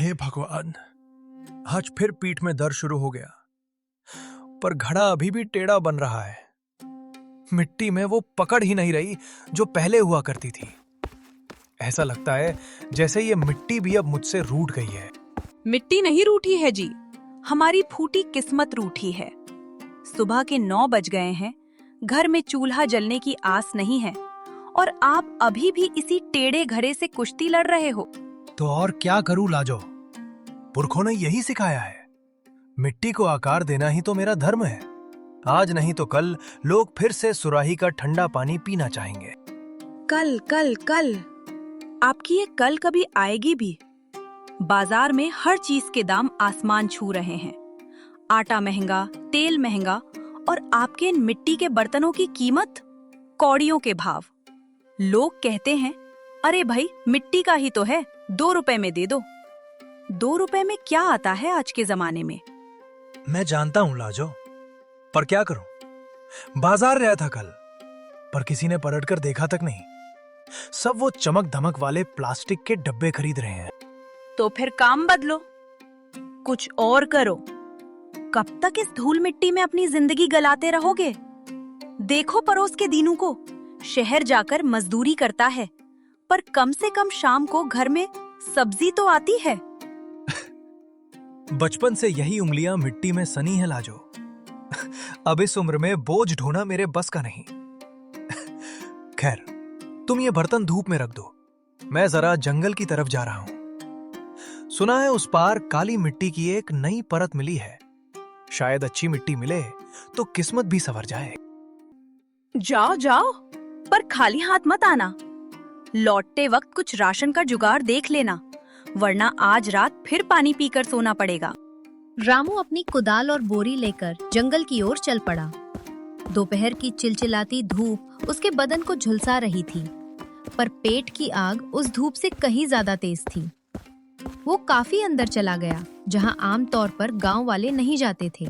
हे भगवान, आज फिर पीठ में दर्द शुरू हो गया, पर घड़ा अभी भी टेढ़ा बन रहा है। मिट्टी में वो पकड़ ही नहीं रही जो पहले हुआ करती थी। ऐसा लगता है जैसे ये मिट्टी भी अब मुझसे रूठ गई है। मिट्टी नहीं रूठी है जी, हमारी फूटी किस्मत रूठी है। सुबह के 9 बज गए हैं, घर में चूल्हा जलने की आस नहीं है और आप अभी भी इसी टेढ़े घड़े से कुश्ती लड़ रहे हो। तो और क्या करूं लाजो, पुरखों ने यही सिखाया है। मिट्टी को आकार देना ही तो मेरा धर्म है। आज नहीं तो कल लोग फिर से सुराही का ठंडा पानी पीना चाहेंगे। कल कल कल, आपकी ये कल कभी आएगी भी? बाजार में हर चीज के दाम आसमान छू रहे हैं। आटा महंगा, तेल महंगा और आपके इन मिट्टी के बर्तनों की कीमत कौड़ियों के भाव। लोग कहते हैं, अरे भाई मिट्टी का ही तो है, 2 रुपए में दे दो। 2 रुपए में क्या आता है आज के जमाने में? मैं जानता हूं लाजो, पर क्या करूं। बाजार गया था कल, पर किसी ने पलट कर देखा तक नहीं। सब वो चमक धमक वाले प्लास्टिक के डब्बे खरीद रहे हैं। तो फिर काम बदलो, कुछ और करो। कब तक इस धूल मिट्टी में अपनी जिंदगी गलाते रहोगे? देखो पड़ोस के दीनू को, शहर जाकर मजदूरी करता है, पर कम से कम शाम को घर में सब्जी तो आती है। बचपन से यही उंगलियां मिट्टी में सनी है लाजो। अब इस उम्र में बोझ ढोना मेरे बस का नहीं। खैर, तुम ये बर्तन धूप में रख दो, मैं जरा जंगल की तरफ जा रहा हूं। सुना है उस पार काली मिट्टी की एक नई परत मिली है। शायद अच्छी मिट्टी मिले तो किस्मत भी संवर जाए। जाओ जाओ, पर खाली हाथ मत आना। लौटते वक्त कुछ राशन का जुगाड़ देख लेना, वरना आज रात फिर पानी पीकर सोना पड़ेगा। रामू अपनी कुदाल और बोरी लेकर जंगल की ओर चल पड़ा। दोपहर की चिलचिलाती धूप उसके बदन को झुलसा रही थी, पर पेट की आग उस धूप से कहीं ज्यादा तेज थी। वो काफी अंदर चला गया, जहां आमतौर पर गांव वाले नहीं जाते थे।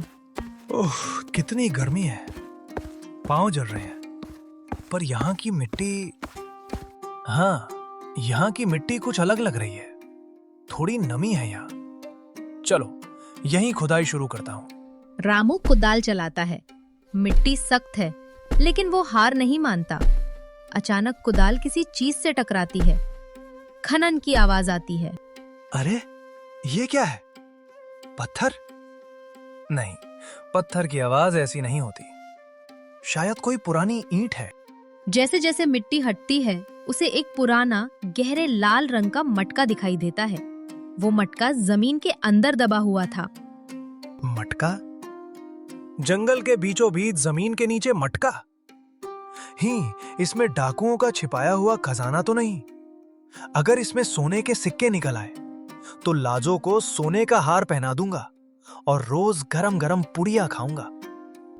ओह, कितनी गर्मी है, पांव जल रहे हैं। पर यहाँ की मिट्टी, हाँ, यहाँ की मिट्टी कुछ अलग लग रही है। थोड़ी नमी है यहाँ। चलो यहीं खुदाई शुरू करता हूँ। रामू कुदाल चलाता है। मिट्टी सख्त है, लेकिन वो हार नहीं मानता। अचानक कुदाल किसी चीज से टकराती है। खनन की आवाज आती है। अरे, ये क्या है? पत्थर? नहीं, पत्थर की आवाज ऐसी नहीं होती। शायद कोई पुरानी ईंट है। जैसे जैसे मिट्टी हटती है, उसे एक पुराना गहरे लाल रंग का मटका दिखाई देता है। वो मटका जमीन के अंदर दबा हुआ था। मटका? जंगल के बीचों बीच जमीन के नीचे मटका? ही, इसमें डाकुओं का छिपाया हुआ खजाना तो नहीं? अगर इसमें सोने के सिक्के निकल आए तो लाजो को सोने का हार पहना दूंगा और रोज गरम गरम पुड़िया खाऊंगा।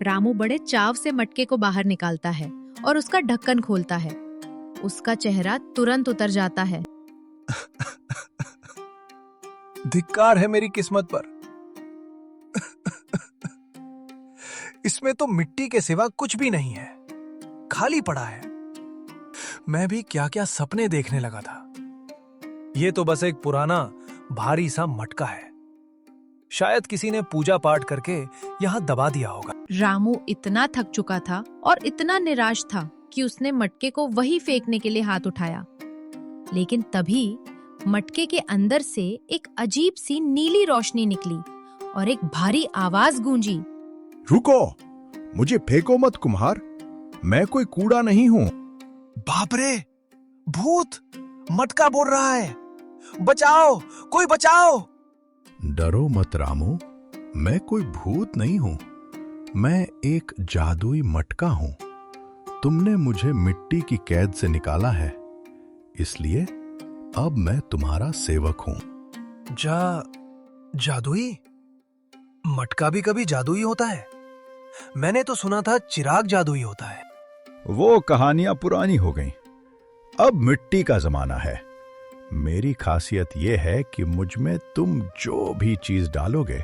रामू बड़े चाव से मटके को बाहर निकालता है और उसका ढक्कन खोलता है। उसका चेहरा तुरंत उतर जाता है। धिक्कार है मेरी किस्मत पर। इसमें तो मिट्टी के सिवा कुछ भी नहीं है, खाली पड़ा है। मैं भी क्या क्या सपने देखने लगा था। ये तो बस एक पुराना भारी सा मटका है। शायद किसी ने पूजा पाठ करके यहाँ दबा दिया होगा। रामू इतना थक चुका था और इतना निराश था कि उसने मटके को वही फेंकने के लिए हाथ उठाया। लेकिन तभी मटके के अंदर से एक अजीब सी नीली रोशनी निकली और एक भारी आवाज गूंजी। रुको, मुझे फेंको मत कुम्हार, मैं कोई कूड़ा नहीं हूँ। बाप रे, भूत! मटका बोल रहा है, बचाओ, कोई बचाओ। डरो मत रामू, मैं कोई भूत नहीं हूँ। मैं एक जादुई मटका हूँ। तुमने मुझे मिट्टी की कैद से निकाला है, इसलिए अब मैं तुम्हारा सेवक हूँ। जादुई? मटका भी कभी जादुई होता है? मैंने तो सुना था चिराग जादुई होता है। वो कहानियां पुरानी हो गईं। अब मिट्टी का जमाना है। मेरी खासियत यह है कि मुझ में तुम जो भी चीज डालोगे,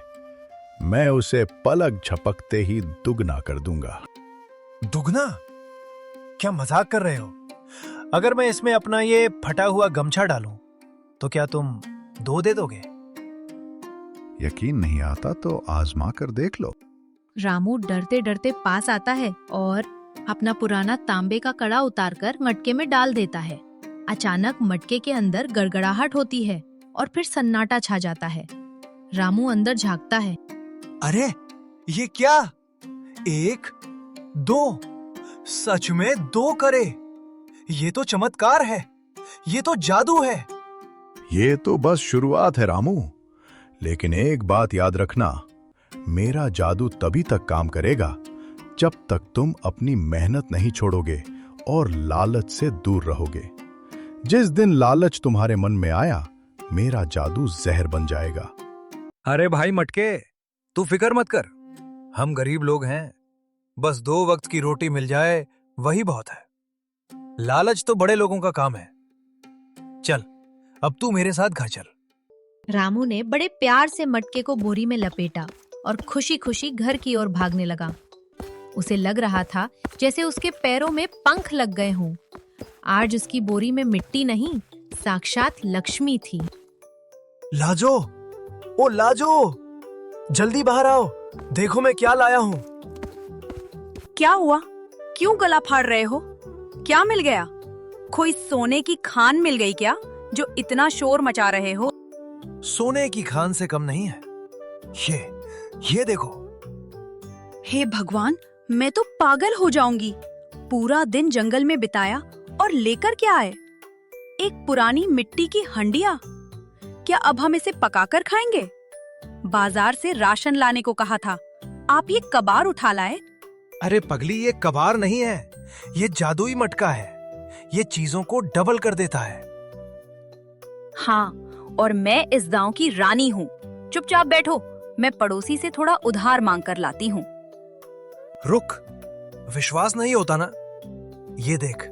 मैं उसे पलक झपकते ही दुगना कर दूंगा। दुगना? क्या मजाक कर रहे हो? अगर मैं इसमें अपना ये फटा हुआ गमछा डालूं तो क्या तुम 2 दे दोगे? यकीन नहीं आता तो आजमा कर देख लो। रामू डरते डरते पास आता है और अपना पुराना तांबे का कड़ा उतारकर मटके में डाल देता है। अचानक मटके के अंदर गड़गड़ाहट होती है और फिर सन्नाटा छा जाता है। रामू अंदर झांकता है। अरे ये क्या? 1 2, सच में 2 करे। ये तो चमत्कार है, ये तो जादू है। ये तो बस शुरुआत है रामू, लेकिन एक बात याद रखना, मेरा जादू तभी तक काम करेगा जब तक तुम अपनी मेहनत नहीं छोड़ोगे और लालच से दूर रहोगे। जिस दिन लालच तुम्हारे मन में आया, मेरा जादू जहर बन जाएगा। अरे भाई मटके, तू फिक्र मत कर, हम गरीब लोग हैं, बस 2 वक्त की रोटी मिल जाए वही बहुत है। लालच तो बड़े लोगों का काम है। चल, अब तू मेरे साथ घर चल। रामू ने बड़े प्यार से मटके को बोरी में लपेटा और खुशी खुशी घर की ओर भागने लगा। उसे लग रहा था जैसे उसके पैरों में पंख लग गए हों। आज उसकी बोरी में मिट्टी नहीं, साक्षात लक्ष्मी थी। लाजो, ओ लाजो, जल्दी बाहर आओ, देखो मैं क्या लाया हूँ। क्या हुआ? क्यों गला फाड़ रहे हो? क्या मिल गया? कोई सोने की खान मिल गई क्या, जो इतना शोर मचा रहे हो? सोने की खान से कम नहीं है। ये देखो। हे भगवान, मैं तो पागल हो जाऊंगी। पूरा दिन जंगल में बिताया और लेकर क्या आए? एक पुरानी मिट्टी की हंडिया। क्या अब हम इसे पकाकर खाएंगे? बाजार से राशन लाने को कहा था, आप ये कबार उठा लाए। अरे पगली, ये कबार नहीं है, ये जादुई मटका है। ये चीजों को डबल कर देता है। हाँ, और मैं इस गांव की रानी हूँ। चुपचाप बैठो, मैं पड़ोसी से थोड़ा उधार मांग कर लाती हूँ। रुक, विश्वास नहीं होता ना? ये देख।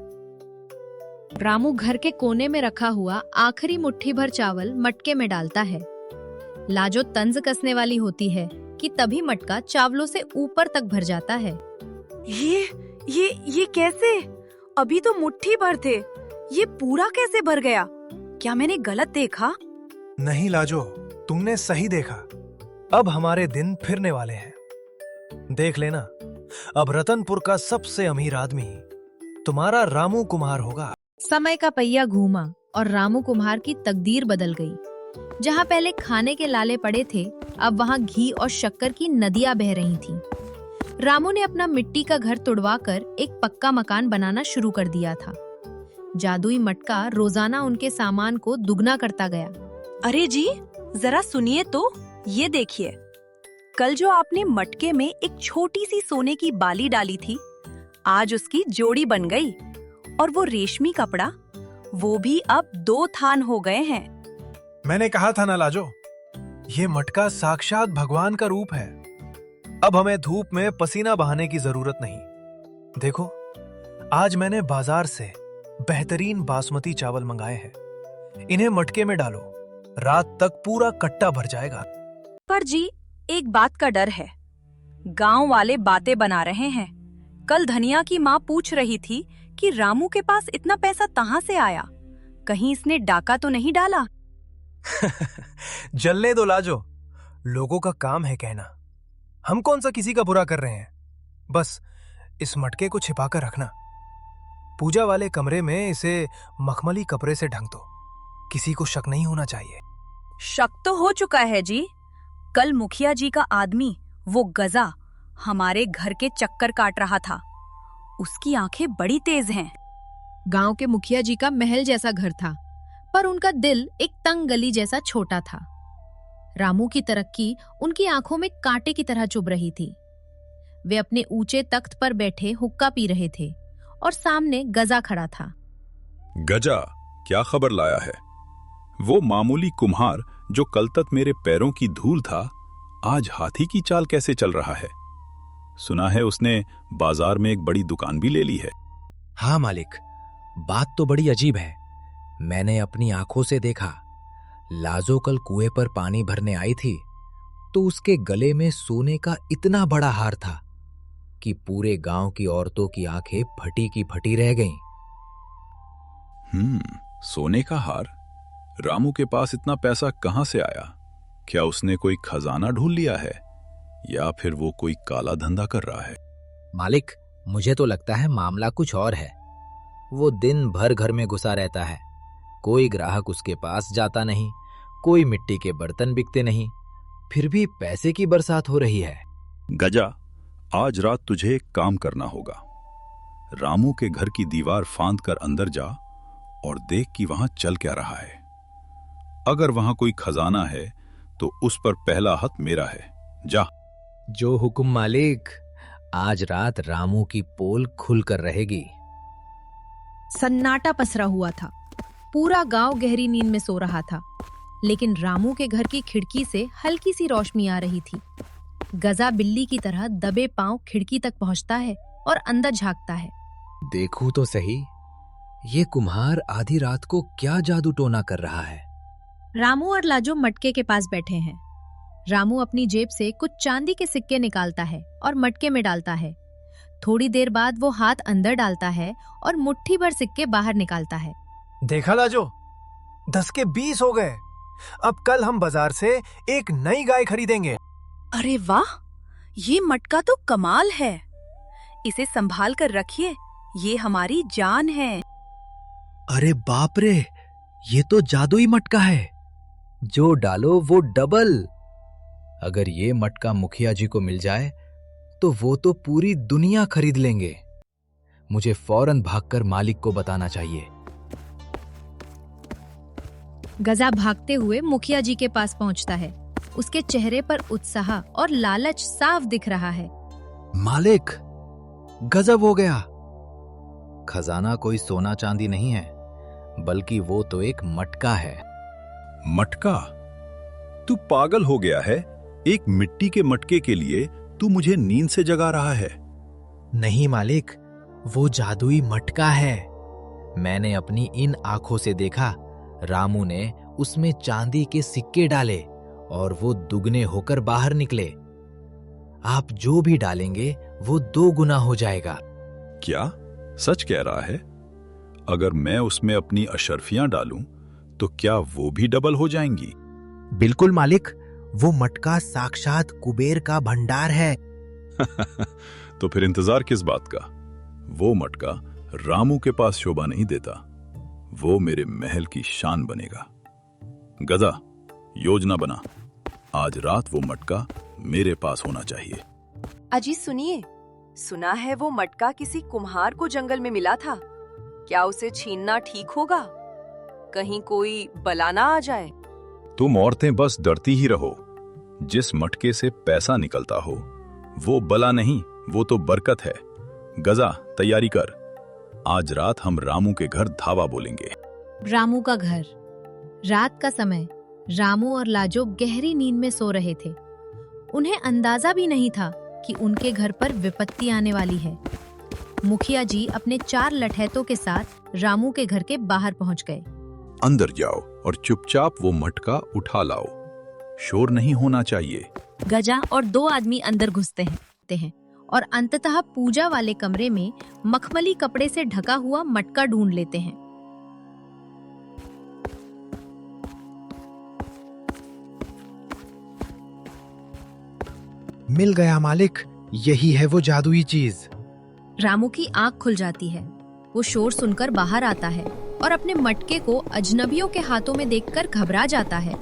रामू घर के कोने में रखा हुआ आखिरी मुट्ठी भर चावल मटके में डालता है। लाजो तंज कसने वाली होती है कि तभी मटका चावलों से ऊपर तक भर जाता है। ये कैसे? अभी तो मुट्ठी भर थे, ये पूरा कैसे भर गया? क्या मैंने गलत देखा? नहीं लाजो, तुमने सही देखा। अब हमारे दिन फिरने वाले हैं। देख लेना, अब रतनपुर का सबसे अमीर आदमी तुम्हारा रामू कुम्हार होगा। समय का पहिया घूमा और रामू कुम्हार की तकदीर बदल गई। जहाँ पहले खाने के लाले पड़े थे, अब वहाँ घी और शक्कर की नदियां बह रही थीं। रामू ने अपना मिट्टी का घर तुड़वाकर एक पक्का मकान बनाना शुरू कर दिया था। जादुई मटका रोजाना उनके सामान को दुगना करता गया। अरे जी, जरा सुनिए तो, ये देखिए। कल जो आपने मटके में एक छोटी सी सोने की बाली डाली थी, आज उसकी जोड़ी बन गई। और वो रेशमी कपड़ा, वो भी अब 2 थान हो गए हैं। मैंने कहा था ना लाजो, ये मटका साक्षात भगवान का रूप है। अब हमें धूप में पसीना बहाने की जरूरत नहीं। देखो, आज मैंने बाजार से बेहतरीन बासमती चावल मंगाए हैं। इन्हें मटके में डालो, रात तक पूरा कट्टा भर जाएगा। पर जी, एक बात का डर है। गांव वाले बातें बना रहे हैं। कल धनिया की माँ पूछ रही थी कि रामू के पास इतना पैसा कहाँ से आया, कहीं इसने डाका तो नहीं डाला। जलने दो लाजो, लोगों का काम है कहना। हम कौन सा किसी का बुरा कर रहे हैं? बस इस मटके को छिपा कर रखना। पूजा वाले कमरे में इसे मखमली कपड़े से ढक दो, किसी को शक नहीं होना चाहिए। शक तो हो चुका है जी। कल मुखिया जी का आदमी, वो गजा, हमारे घर के चक्कर काट रहा था। उसकी आंखें बड़ी तेज हैं। गांव के मुखिया जी का महल जैसा घर था, पर उनका दिल एक तंग गली जैसा छोटा था। रामू की तरक्की उनकी आंखों में कांटे की तरह चुभ रही थी। वे अपने ऊंचे तख्त पर बैठे हुक्का पी रहे थे और सामने गजा खड़ा था। गजा, क्या खबर लाया है? वो मामूली कुम्हार जो कल तक मेरे पैरों की धूल था, आज हाथी की चाल कैसे चल रहा है? सुना है उसने बाजार में एक बड़ी दुकान भी ले ली है। हाँ मालिक, बात तो बड़ी अजीब है। मैंने अपनी आंखों से देखा। लाजो कल कुएं पर पानी भरने आई थी तो उसके गले में सोने का इतना बड़ा हार था कि पूरे गांव की औरतों की आंखें फटी की फटी रह गईं। सोने का हार? रामू के पास इतना पैसा कहां से आया? क्या उसने कोई खजाना ढूंढ लिया है या फिर वो कोई काला धंधा कर रहा है? मालिक, मुझे तो लगता है मामला कुछ और है। वो दिन भर घर में घुसा रहता है, कोई ग्राहक उसके पास जाता नहीं, कोई मिट्टी के बर्तन बिकते नहीं, फिर भी पैसे की बरसात हो रही है। गजा, आज रात तुझे एक काम करना होगा। रामू के घर की दीवार फांद कर अंदर जा और देख कि वहां चल क्या रहा है। अगर वहां कोई खजाना है तो उस पर पहला हक मेरा है। जा। जो हुक्म मालिक। आज रात रामू की पोल खुलकर रहेगी। सन्नाटा पसरा हुआ था। पूरा गांव गहरी नींद में सो रहा था, लेकिन रामू के घर की खिड़की से हल्की सी रोशनी आ रही थी। गजा बिल्ली की तरह दबे पांव खिड़की तक पहुंचता है और अंदर झांकता है। देखूं तो सही, ये कुम्हार आधी रात को क्या जादू टोना कर रहा है। रामू और लाजो मटके के पास बैठे हैं। रामू अपनी जेब से कुछ चांदी के सिक्के निकालता है और मटके में डालता है। थोड़ी देर बाद वो हाथ अंदर डालता है और मुट्ठी भर सिक्के बाहर निकालता है। देखा लाजो, 10 के 20 हो गए। अब कल हम बाजार से एक नई गाय खरीदेंगे। अरे वाह, ये मटका तो कमाल है। इसे संभाल कर रखिए, ये हमारी जान है। अरे बाप रे, ये तो जादुई मटका है। जो डालो वो डबल। अगर ये मटका मुखिया जी को मिल जाए तो वो तो पूरी दुनिया खरीद लेंगे। मुझे फौरन भागकर मालिक को बताना चाहिए। गजा भागते हुए मुखिया जी के पास पहुंचता है। उसके चेहरे पर उत्साह और लालच साफ दिख रहा है। मालिक, गजब हो गया। खजाना कोई सोना चांदी नहीं है, बल्कि वो तो एक मटका है। मटका? तू पागल हो गया है? एक मिट्टी के मटके के लिए तू मुझे नींद से जगा रहा है? नहीं मालिक, वो जादुई मटका है। मैंने अपनी इन आंखों से देखा। रामू ने उसमें चांदी के सिक्के डाले और वो दुगने होकर बाहर निकले। आप जो भी डालेंगे वो 2 गुना हो जाएगा। क्या सच कह रहा है? अगर मैं उसमें अपनी अशर्फियां डालूं तो क्या वो भी डबल हो जाएंगी? बिल्कुल मालिक, वो मटका साक्षात कुबेर का भंडार है। तो फिर इंतजार किस बात का? वो मटका रामू के पास शोभा नहीं देता, वो मेरे महल की शान बनेगा। गधा, योजना बना। आज रात वो मटका मेरे पास होना चाहिए। अजी सुनिए, सुना है वो मटका किसी कुम्हार को जंगल में मिला था। क्या उसे छीनना ठीक होगा? कहीं कोई बला ना आ जाए। तुम औरतें बस डरती ही रहो। जिस मटके से पैसा निकलता हो वो बला नहीं, वो तो बरकत है। गजा, तैयारी कर। आज रात हम रामू के घर धावा बोलेंगे। रामू का घर। रात का समय। रामू और लाजो गहरी नींद में सो रहे थे। उन्हें अंदाजा भी नहीं था कि उनके घर पर विपत्ति आने वाली है। मुखिया जी अपने 4 लठैतों के साथ रामू के घर के बाहर पहुंच गए। अंदर जाओ और चुपचाप वो मटका उठा लाओ। शोर नहीं होना चाहिए। गजा और 2 आदमी अंदर घुसते हैं और अंततः पूजा वाले कमरे में मखमली कपड़े से ढका हुआ मटका ढूंढ लेते हैं। मिल गया मालिक, यही है वो जादुई चीज। रामू की आंख खुल जाती है। वो शोर सुनकर बाहर आता है और अपने मटके को अजनबियों के हाथों में देखकर घबरा जाता है।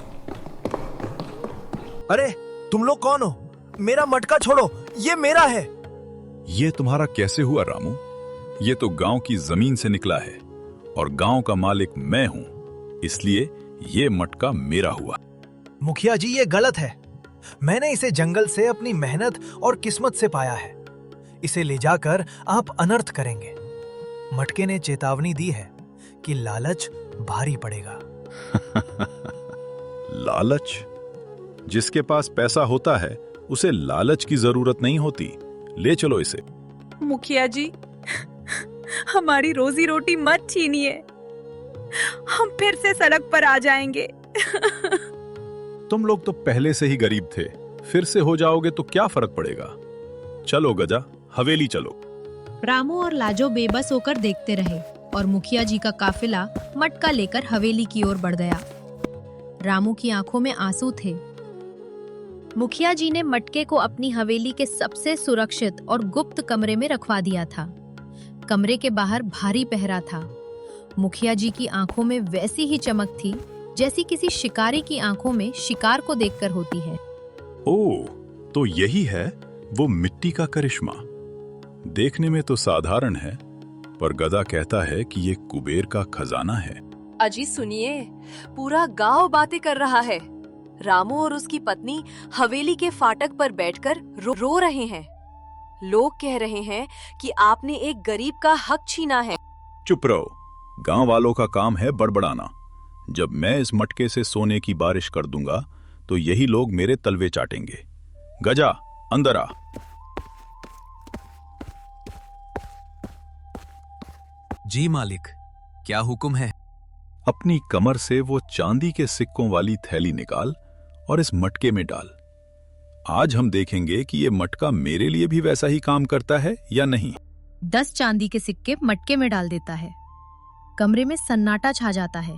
अरे तुम लोग कौन हो? मेरा मटका छोड़ो, ये मेरा है। ये तुम्हारा कैसे हुआ रामू? ये तो गांव की जमीन से निकला है और गांव का मालिक मैं हूं, इसलिए ये मटका मेरा हुआ। मुखिया जी, ये गलत है। मैंने इसे जंगल से अपनी मेहनत और किस्मत से पाया है। इसे ले जाकर आप अनर्थ करेंगे। मटके ने चेतावनी दी है कि लालच भारी पड़ेगा। लालच? जिसके पास पैसा होता है उसे लालच की जरूरत नहीं होती। ले चलो इसे। मुखिया जी, हमारी रोजी रोटी मत छीनिए। हम फिर से सड़क पर आ जाएंगे। तुम लोग तो पहले से ही गरीब थे, फिर से हो जाओगे तो क्या फर्क पड़ेगा? चलो गजा, हवेली चलो। रामू और लाजो बेबस होकर देखते रहे और मुखिया जी का काफिला मटका लेकर हवेली की ओर बढ़ गया। रामू की आंखों में आंसू थे। मुखिया जी ने मटके को अपनी हवेली के सबसे सुरक्षित और गुप्त कमरे में रखवा दिया था। कमरे के बाहर भारी पहरा था। मुखिया जी की आंखों में वैसी ही चमक थी जैसी किसी शिकारी की आंखों में शिकार को देखकर होती है। ओह, तो यही है वो मिट्टी का करिश्मा। देखने में तो साधारण है, पर गधा कहता है कि ये कुबेर का खजाना है। अजी सुनिए, पूरा गांव बातें कर रहा है। रामू और उसकी पत्नी हवेली के फाटक पर बैठकर रो रहे हैं। लोग कह रहे हैं कि आपने एक गरीब का हक छीना है। चुप रहो, गांव वालों का काम है बड़बड़ाना। जब मैं इस मटके से सोने की बारिश कर दूंगा तो यही लोग मेरे तलवे चाटेंगे। गजा, अंदर आ। जी मालिक, क्या हुक्म है? अपनी कमर से वो चांदी के सिक्कों वाली थैली निकाल और इस मटके में डाल। आज हम देखेंगे कि ये मटका मेरे लिए भी वैसा ही काम करता है या नहीं। 10 चांदी के सिक्के मटके में डाल देता है। कमरे में सन्नाटा छा जाता है।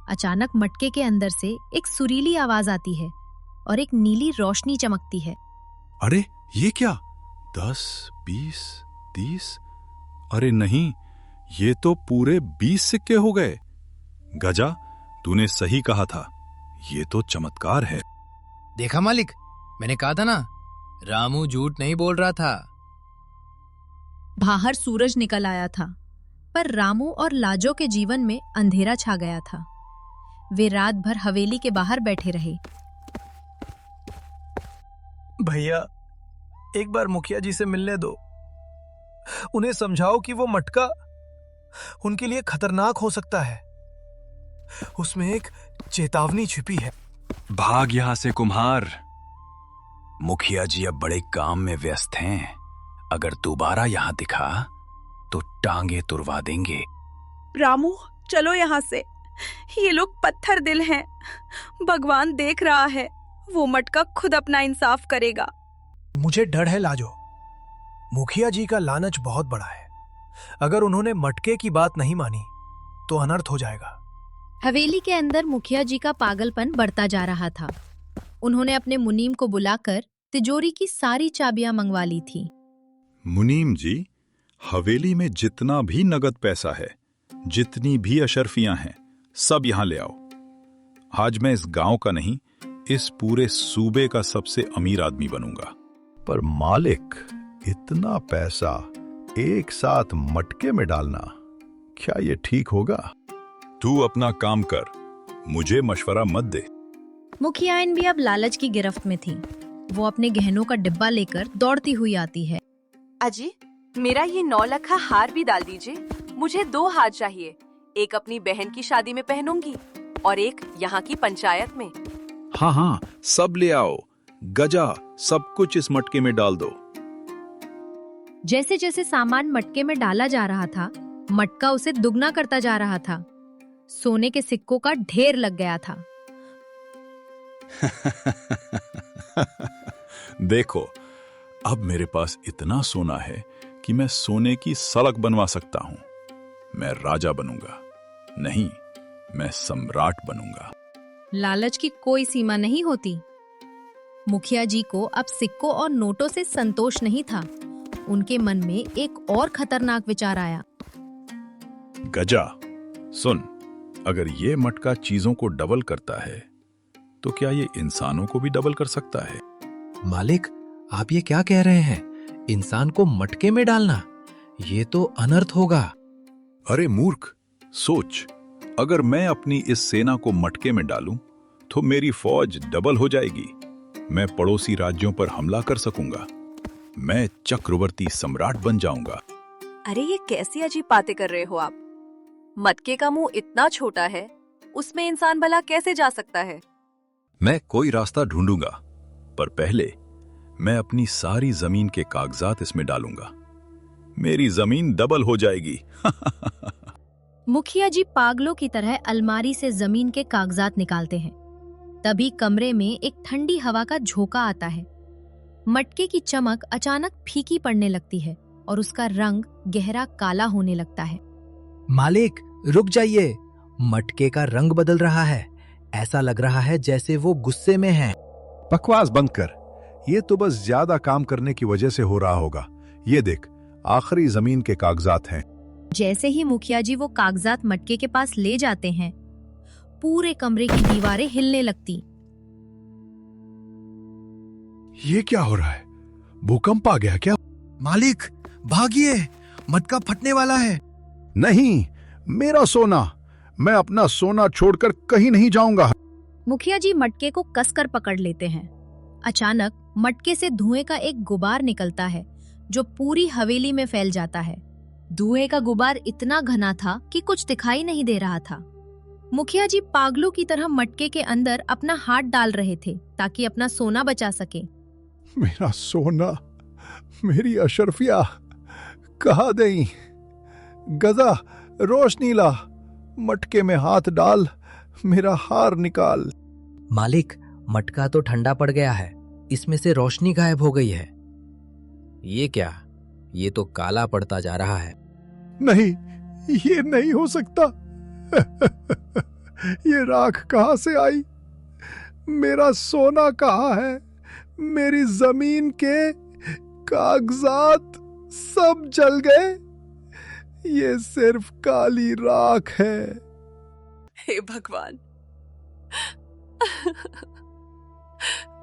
अचानक मटके के अंदर से एक सुरीली आवाज आती है और एक नीली रोशनी चमकती है। अरे ये क्या? 10, 20, 30? अरे नहीं, ये तो पूरे 20 सिक्के हो गए। गजा, तूने सही कहा था, ये तो चमत्कार है। देखा मालिक, मैंने कहा था ना, रामू झूठ नहीं बोल रहा था। बाहर सूरज निकल आया था, पर रामू और लाजो के जीवन में अंधेरा छा गया था। वे रात भर हवेली के बाहर बैठे रहे। भैया, एक बार मुखिया जी से मिलने दो। उन्हें समझाओ कि वो मटका उनके लिए खतरनाक हो सकता है। उसमें एक चेतावनी छिपी है। भाग यहां से कुम्हार। मुखिया जी अब बड़े काम में व्यस्त हैं। अगर दोबारा यहां दिखा तो टांगे तुड़वा देंगे। रामू, चलो यहाँ से। ये लोग पत्थर दिल हैं। भगवान देख रहा है, वो मटका खुद अपना इंसाफ करेगा। मुझे डर है लाजो, मुखिया जी का लालच बहुत बड़ा है। अगर उन्होंने मटके की बात नहीं मानी तो अनर्थ हो जाएगा। हवेली के अंदर मुखिया जी का पागलपन बढ़ता जा रहा था। उन्होंने अपने मुनीम को बुलाकर तिजोरी की सारी चाबियां मंगवा ली थी। मुनीम जी, हवेली में जितना भी नगद पैसा है, जितनी भी अशर्फियां हैं, सब यहां ले आओ। आज मैं इस गांव का नहीं, इस पूरे सूबे का सबसे अमीर आदमी बनूंगा। पर मालिक, इतना पैसा एक साथ मटके में डालना, क्या ये ठीक होगा? तू अपना काम कर, मुझे मशवरा मत दे। मुखियाइन भी अब लालच की गिरफ्त में थी। वो अपने गहनों का डिब्बा लेकर दौड़ती हुई आती है। अजी, मेरा ये 9 लखा हार भी डाल दीजिए। मुझे 2 हार चाहिए। एक अपनी बहन की शादी में पहनूंगी और एक यहाँ की पंचायत में। हाँ हाँ, सब ले आओ। गजा, सब कुछ इस मटके में डाल दो। जैसे जैसे सामान मटके में डाला जा रहा था, मटका उसे दुगना करता जा रहा था। सोने के सिक्कों का ढेर लग गया था। देखो, अब मेरे पास इतना सोना है कि मैं सोने की सड़क बनवा सकता हूं। मैं राजा बनूंगा, नहीं, मैं सम्राट बनूंगा। लालच की कोई सीमा नहीं होती। मुखिया जी को अब सिक्कों और नोटों से संतोष नहीं था। उनके मन में एक और खतरनाक विचार आया। गजा, सुन, अगर ये मटका चीजों को डबल करता है तो क्या ये इंसानों को भी डबल कर सकता है? मालिक, आप ये क्या कह रहे हैं? इंसान को मटके में डालना, ये तो अनर्थ होगा। अरे मूर्ख, सोच, अगर मैं अपनी इस सेना को मटके में डालूं तो मेरी फौज डबल हो जाएगी। मैं पड़ोसी राज्यों पर हमला कर सकूंगा। मैं चक्रवर्ती सम्राट बन जाऊंगा। अरे ये कैसी अजीब बातें कर रहे हो आप? मटके का मुंह इतना छोटा है, उसमें इंसान भला कैसे जा सकता है? मैं कोई रास्ता ढूंढूंगा, पर पहले मैं अपनी सारी जमीन के कागजात इसमें डालूंगा। मेरी जमीन डबल हो जाएगी। मुखिया जी पागलों की तरह अलमारी से जमीन के कागजात निकालते हैं। तभी कमरे में एक ठंडी हवा का झोंका आता है। मटके की चमक अचानक फीकी पड़ने लगती है और उसका रंग गहरा काला होने लगता है। मालिक, रुक जाइए, मटके का रंग बदल रहा है। ऐसा लग रहा है जैसे वो गुस्से में है। बकवास बंद कर। ये तो बस ज्यादा काम करने की वजह से हो रहा होगा। ये देख, आखिरी जमीन के कागजात हैं। जैसे ही मुखिया जी वो कागजात मटके के पास ले जाते हैं, पूरे कमरे की दीवारें हिलने लगती। ये क्या हो रहा है? भूकंप आ गया क्या? मालिक भागिए, मटका फटने वाला है। नहीं, मेरा सोना। मैं अपना सोना छोड़कर कहीं नहीं जाऊंगा। मुखिया जी मटके को कसकर पकड़ लेते हैं। अचानक मटके से धुएं का एक गुबार निकलता है जो पूरी हवेली में फैल जाता है। धुएं का गुबार इतना घना था कि कुछ दिखाई नहीं दे रहा था। मुखिया जी पागलों की तरह मटके के अंदर अपना हाथ डाल रहे थे ताकि अपना सोना बचा सके। मेरा सोना, मेरी अशरफिया, कहा दई? गजा, रोशनी ला, मटके में हाथ डाल, मेरा हार निकाल। मालिक, मटका तो ठंडा पड़ गया है, इसमें से रोशनी गायब हो गई है। ये क्या? ये तो काला पड़ता जा रहा है। नहीं, ये नहीं हो सकता। ये राख कहां से आई? मेरा सोना कहां है? मेरी जमीन के कागजात सब जल गए। ये सिर्फ काली राख है। हे भगवान,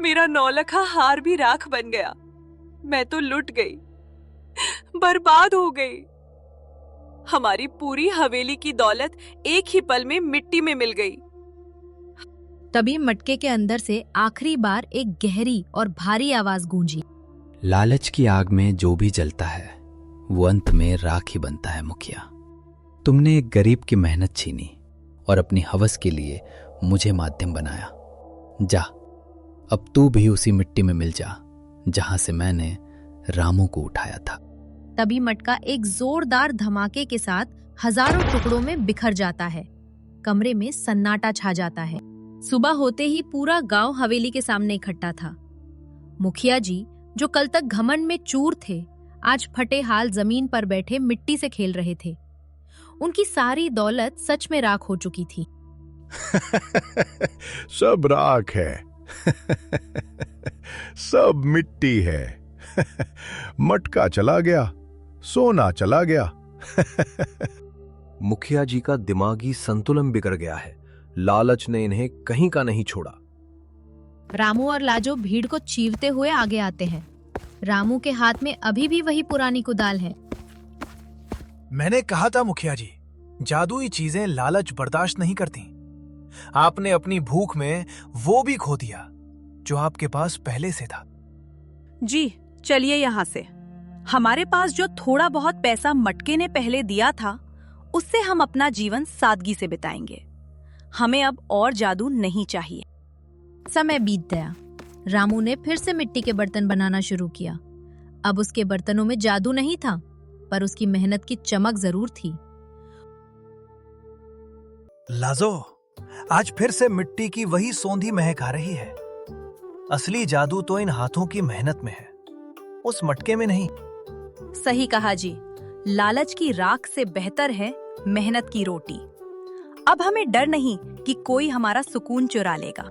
मेरा नौलखा हार भी राख बन गया। मैं तो लुट गई, बर्बाद हो गई। हमारी पूरी हवेली की दौलत एक ही पल में मिट्टी में मिल गई। तभी मटके के अंदर से आखिरी बार एक गहरी और भारी आवाज गूंजी। लालच की आग में जो भी जलता है वो अंत में राख ही बनता है। मुखिया, तुमने एक गरीब की मेहनत छीनी और अपनी हवस के लिए मुझे माध्यम बनाया। जा, अब तू भी उसी मिट्टी में मिल जा जहां से मैंने रामू को उठाया था। तभी मटका एक जोरदार धमाके के साथ हजारों टुकड़ों में बिखर जाता है। कमरे में सन्नाटा छा जाता है। सुबह होते ही पूरा गांव हवेली के सामने इकट्ठा था। मुखिया जी, जो कल तक घमंड में चूर थे, आज फटे हाल जमीन पर बैठे मिट्टी से खेल रहे थे। उनकी सारी दौलत सच में राख हो चुकी थी। सब राख है। सब मिट्टी है। मटका चला गया, सोना चला गया। मुखिया जी का दिमागी संतुलन बिगड़ गया है। लालच ने इन्हें कहीं का नहीं छोड़ा। रामू और लाजो भीड़ को चीरते हुए आगे आते हैं। रामू के हाथ में अभी भी वही पुरानी कुदाल है। मैंने कहा था मुखिया जी, जादुई चीजें लालच बर्दाश्त नहीं करती। आपने अपनी भूख में वो भी खो दिया जो आपके पास पहले से था। जी चलिए यहाँ से। हमारे पास जो थोड़ा बहुत पैसा मटके ने पहले दिया था, उससे हम अपना जीवन सादगी से बिताएंगे। हमें अब और जादू नहीं चाहिए। समय बीत गया। रामू ने फिर से मिट्टी के बर्तन बनाना शुरू किया। अब उसके बर्तनों में जादू नहीं था, पर उसकी मेहनत की चमक जरूर थी। लाजो, आज फिर से मिट्टी की वही सौंधी महक आ रही है। असली जादू तो इन हाथों की मेहनत में है, उस मटके में नहीं। सही कहा जी। लालच की राख से बेहतर है मेहनत की रोटी। अब हमें डर नहीं कि कोई हमारा सुकून चुरा लेगा।